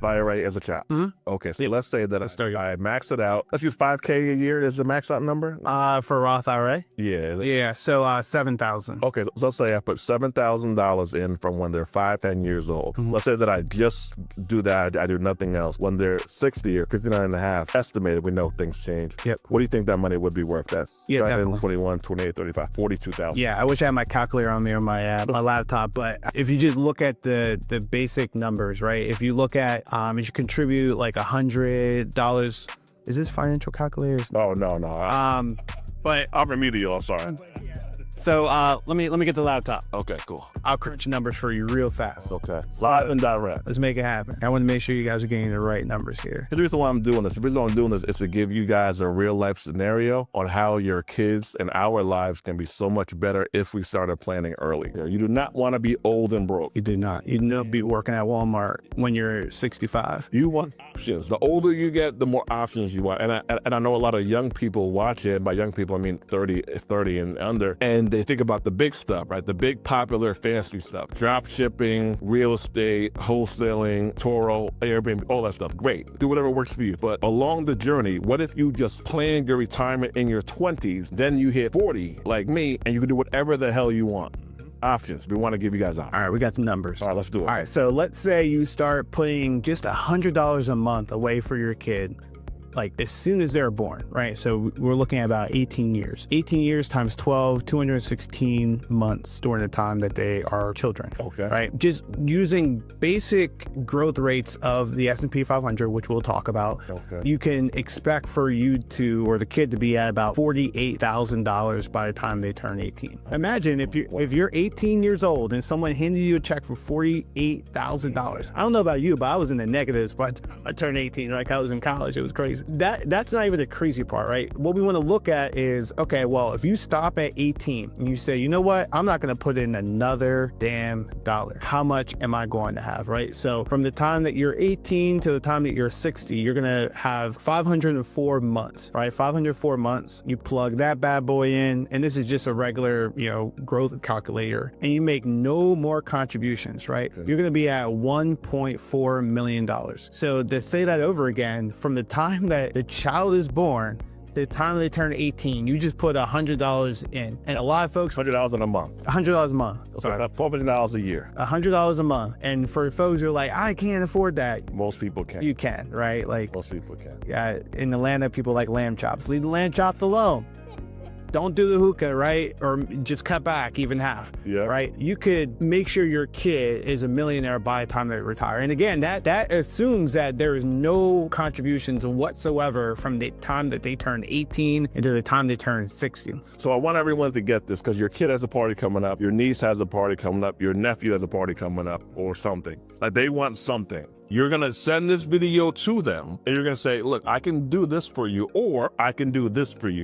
IRA as a child. Okay, so let's say that I max it out. Let's use 5K a year is the max out number. For Roth IRA. Yeah. Yeah. So 7,000. Okay, so let's say I put $7,000 in from when they're 5, 10 years old. Let's say that I just do that. I do nothing else. When they're 60 or 59 and a half, estimated, we know things change. Yep. What do you think that money would be worth? That Yeah, definitely. 21, 28, 35, 42,000. Yeah, I wish I had my calculator on me or my laptop, but if you just look at the basic numbers, right? If you look at if you contribute like $100, is this financial calculators? Oh no. But I'm remedial. I'm sorry. so let me get the laptop. Okay, cool. I'll crunch numbers for you real fast. Okay. Live and direct. Let's make it happen. I want to make sure you guys are getting the right numbers here. The reason why I'm doing this, is to give you guys a real life scenario on how your kids and our lives can be so much better if we started planning early. You do not want to be old and broke. You do not. You don't be working at Walmart when you're 65. You want options. The older you get, the more options you want. And I know a lot of young people watch it. By young people, I mean 30 and under. And they think about the big stuff, right? The big popular fancy stuff. Drop shipping, real estate, wholesaling, Toro, Airbnb, all that stuff. Great. Do whatever works for you. But along the journey, what if you just planned your retirement in your 20s, then you hit 40, like me, and you can do whatever the hell you want? Options. We want to give you guys options. All right, we got the numbers. All right, let's do it. All right, so let's say you start putting just $100 a month away for your kid, like as soon as they're born, right? So we're looking at about 18 years. 18 years times 12, 216 months during the time that they are children. Okay. Right? Just using basic growth rates of the S&P 500, which we'll talk about, Okay. you can expect for you to, or the kid to be at about $48,000 by the time they turn 18. Imagine if you're 18 years old and someone handed you a check for $48,000. I don't know about you, but I was in the negatives by the time I turned 18. Like I was in college, it was crazy. That's not even the crazy part, right? What we want to look at is, okay, well, if you stop at 18 and you say, you know what, I'm not going to put in another damn dollar. How much am I going to have, right? So from the time that you're 18 to the time that you're 60, you're going to have 504 months, right? 504 months. You plug that bad boy in, and this is just a regular, growth calculator, and you make no more contributions, right? Okay. You're going to be at $1.4 million. So to say that over again, from the time that the child is born, the time they turn 18, you just put $100 in. And a lot of folks... $100 in a month. $100 a month. So that's $400 a year. $100 a month. And for folks who are like, I can't afford that. Most people can. You can, right? Like most people can. Yeah, in Atlanta, people like lamb chops. Leave the lamb chop alone. Don't do the hookah, right? Or just cut back even half, right? You could make sure your kid is a millionaire by the time they retire. And again, that assumes that there is no contributions whatsoever from the time that they turn 18 into the time they turn 60. So I want everyone to get this, because your kid has a party coming up, your niece has a party coming up, your nephew has a party coming up, or something. Like they want something. You're going to send this video to them, and you're going to say, look, I can do this for you, or I can do this for you.